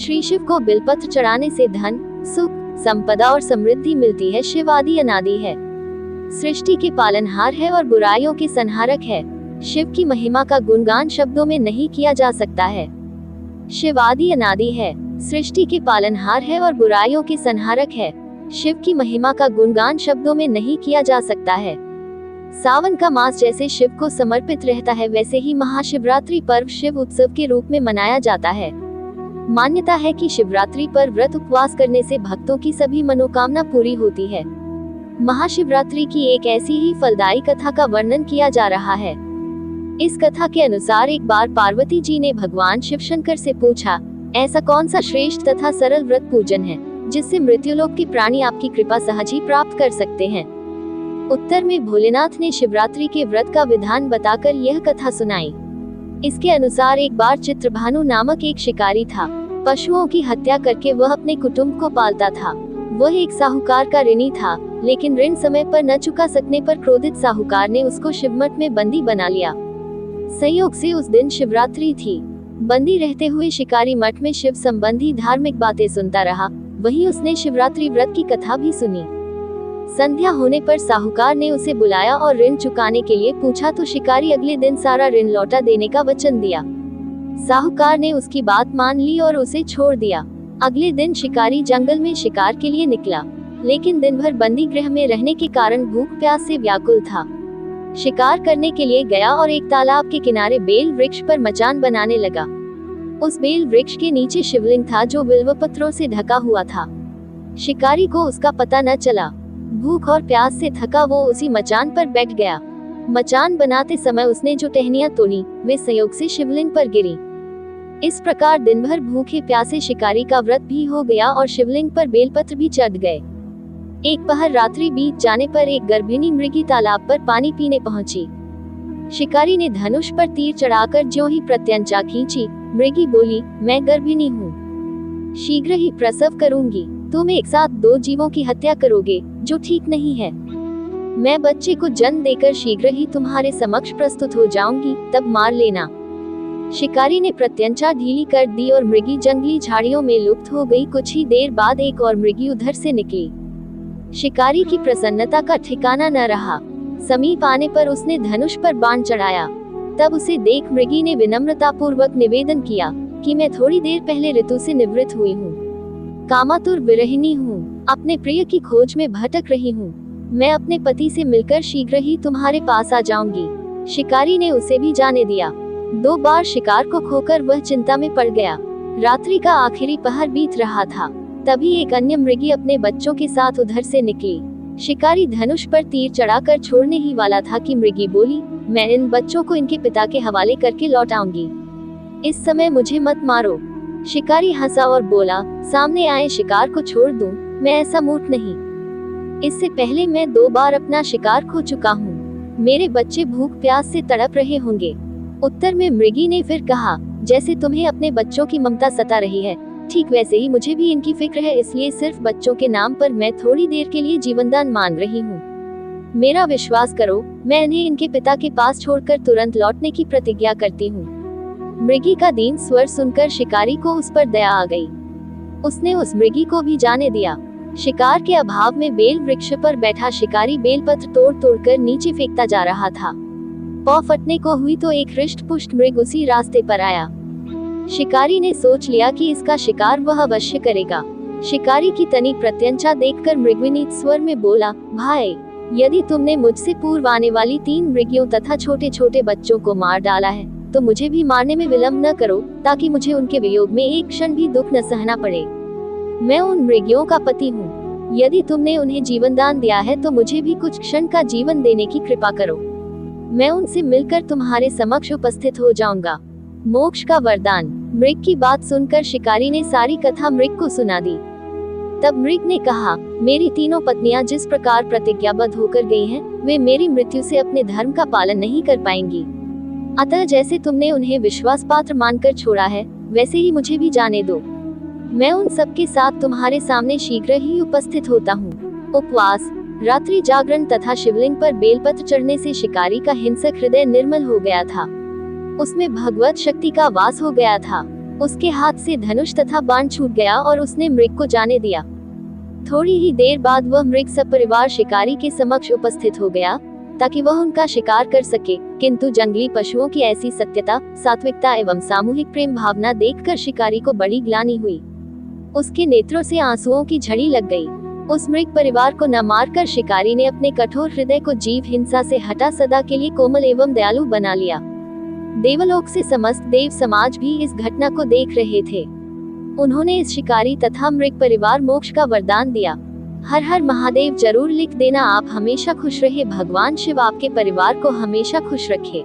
श्री शिव को बिलपत्र चढ़ाने से धन, सुख, संपदा और समृद्धि मिलती है। शिव आदि अनादि है, सृष्टि के पालनहार है और बुराइयों के संहारक है। शिव की महिमा का गुणगान शब्दों में नहीं किया जा सकता है। शिव आदि अनादि है, सृष्टि के पालनहार है और बुराइयों के संहारक है। शिव की महिमा का गुणगान शब्दों में नहीं किया जा सकता है। सावन का मास जैसे शिव को समर्पित रहता है, वैसे ही महाशिवरात्रि पर्व शिव उत्सव के रूप में मनाया जाता है। मान्यता है कि शिवरात्रि पर व्रत उपवास करने से भक्तों की सभी मनोकामना पूरी होती है। महाशिवरात्रि की एक ऐसी ही फलदायी कथा का वर्णन किया जा रहा है। इस कथा के अनुसार एक बार पार्वती जी ने भगवान शिवशंकर से पूछा, ऐसा कौन सा श्रेष्ठ तथा सरल व्रत पूजन है जिससे मृत्युलोक के प्राणी आपकी कृपा सहज ही प्राप्त कर सकते हैं। उत्तर में भोलेनाथ ने शिवरात्रि के व्रत का विधान बताकर यह कथा सुनाई। इसके अनुसार एक बार चित्रभानु नामक एक शिकारी था। पशुओं की हत्या करके वह अपने कुटुंब को पालता था। वह एक साहूकार का ऋणी था, लेकिन ऋण समय पर न चुका सकने पर क्रोधित साहूकार ने उसको शिवमठ में बंदी बना लिया। संयोग से उस दिन शिवरात्रि थी। बंदी रहते हुए शिकारी मठ में शिव संबंधी धार्मिक बातें सुनता रहा। वहीं उसने शिवरात्रि व्रत की कथा भी सुनी। संध्या होने पर साहूकार ने उसे बुलाया और ऋण चुकाने के लिए पूछा तो शिकारी अगले दिन सारा ऋण लौटा देने का वचन दिया। साहूकार ने उसकी बात मान ली और उसे छोड़ दिया। अगले दिन शिकारी जंगल में शिकार के लिए निकला, लेकिन दिन भर बंदी गृह में रहने के कारण भूख प्यास से व्याकुल था। शिकार करने के लिए गया और एक तालाब के किनारे बेल वृक्ष पर मचान बनाने लगा। उस बेल वृक्ष के नीचे शिवलिंग था जो बिल्व पत्रों से ढका हुआ था। शिकारी को उसका पता न चला। भूख और प्यास से थका वो उसी मचान पर बैठ गया। मचान बनाते समय उसने जो टहनियां तोड़ी वे संयोग से शिवलिंग पर गिरी। इस प्रकार दिन भर भूखे प्यासे शिकारी का व्रत भी हो गया और शिवलिंग पर बेलपत्र भी चढ़ गए। एक पहर रात्रि बीत जाने पर एक गर्भिणी मृगी तालाब पर पानी पीने पहुंची। शिकारी ने धनुष पर तीर चढ़ाकर ज्यों ही प्रत्यंचा खींची, मृगी बोली, मैं गर्भिणी हूँ, शीघ्र ही प्रसव करूंगी। तुम एक साथ दो जीवों की हत्या करोगे, जो ठीक नहीं है। मैं बच्चे को जन्म देकर शीघ्र ही तुम्हारे समक्ष प्रस्तुत हो जाऊंगी, तब मार लेना। शिकारी ने प्रत्यंचा ढीली कर दी और मृगी जंगली झाड़ियों में लुप्त हो गई। कुछ ही देर बाद एक और मृगी उधर से निकली। शिकारी की प्रसन्नता का ठिकाना न रहा। समीप आने पर उसने धनुष पर बाण चढ़ाया। तब उसे देख मृगी ने विनम्रता पूर्वक निवेदन किया कि मैं थोड़ी देर पहले ऋतु से निवृत्त हुई हूँ, कामातुर विरहिणी हूँ, अपने प्रिय की खोज में भटक रही हूँ। मैं अपने पति से मिलकर शीघ्र ही तुम्हारे पास आ जाऊंगी। शिकारी ने उसे भी जाने दिया। 2 बार शिकार को खोकर वह चिंता में पड़ गया। रात्रि का आखिरी पहर बीत रहा था। तभी एक अन्य मृगी अपने बच्चों के साथ उधर से निकली। शिकारी धनुष पर तीर चढ़ाकर छोड़ने ही वाला था कि मृगी बोली, मैं इन बच्चों को इनके पिता के हवाले करके लौट आऊंगी। इस समय मुझे मत मारो। शिकारी हंसा और बोला, सामने आए शिकार को छोड़ दूं, मैं ऐसा मूर्ख नहीं। इससे पहले मैं 2 बार अपना शिकार खो चुका हूँ। मेरे बच्चे भूख प्यास से तड़प रहे होंगे। उत्तर में मृगी ने फिर कहा, जैसे तुम्हें अपने बच्चों की ममता सता रही है, ठीक वैसे ही मुझे भी इनकी फिक्र है। इसलिए सिर्फ बच्चों के नाम पर मैं थोड़ी देर के लिए जीवनदान मांग रही हूँ। मेरा विश्वास करो, मैं इन्हें इनके पिता के पास छोड़कर तुरंत लौटने की प्रतिज्ञा करती हूँ। मृगी का दीन स्वर सुनकर शिकारी को उस पर दया आ गई। उसने उस मृगी को भी जाने दिया। शिकार के अभाव में बेल वृक्ष पर बैठा शिकारी बेलपत्र तोड़ तोड़कर नीचे फेंकता जा रहा था। पौ फटने को हुई तो एक हृष्ट पुष्ट मृग उसी रास्ते पर आया। शिकारी ने सोच लिया कि इसका शिकार वह अवश्य करेगा। शिकारी की तनी प्रत्यंचा देखकर मृग विनीत स्वर में बोला, भाई, यदि तुमने मुझसे पूर्व आने वाली 3 मृगियों तथा छोटे छोटे बच्चों को मार डाला है तो मुझे भी मारने में विलंब न करो, ताकि मुझे उनके वियोग में एक क्षण भी दुख न सहना पड़े। मैं उन मृगियों का पति हूँ। यदि तुमने उन्हें जीवन दान दिया है तो मुझे भी कुछ क्षण का जीवन देने की कृपा करो। मैं उनसे मिलकर तुम्हारे समक्ष उपस्थित हो जाऊंगा। मोक्ष का वरदान। मृग की बात सुनकर शिकारी ने सारी कथा मृग को सुना दी। तब मृग ने कहा, मेरी 3 पत्नियां जिस प्रकार प्रतिज्ञाबद्ध होकर गई हैं, वे मेरी मृत्यु से अपने धर्म का पालन नहीं कर पाएंगी। अतः जैसे तुमने उन्हें विश्वास पात्र मानकर छोड़ा है, वैसे ही मुझे भी जाने दो। मैं उन सबके साथ तुम्हारे सामने शीघ्र ही उपस्थित होता हूँ। उपवास, रात्रि जागरण तथा शिवलिंग पर बेलपत्र चढ़ने से शिकारी का हिंसक हृदय निर्मल हो गया था। उसमें भगवत शक्ति का वास हो गया था। उसके हाथ से धनुष तथा बाण छूट गया और उसने मृग को जाने दिया। थोड़ी ही देर बाद वह मृग सपरिवार शिकारी के समक्ष उपस्थित हो गया ताकि वह उनका शिकार कर सके, किंतु जंगली पशुओं की ऐसी सत्यता, सात्विकता एवं सामूहिक प्रेम भावना देखकर शिकारी को बड़ी ग्लानि हुई। उसके नेत्रों से आंसुओं की झड़ी लग गई। उस मृग परिवार को न मारकर शिकारी ने अपने कठोर हृदय को जीव हिंसा से हटा सदा के लिए कोमल एवं दयालु बना लिया। देवलोक से समस्त देव समाज भी इस घटना को देख रहे थे। उन्होंने इस शिकारी तथा मृग परिवार मोक्ष का वरदान दिया। हर हर महादेव जरूर लिख देना। आप हमेशा खुश रहे। भगवान शिव आपके परिवार को हमेशा खुश रखे।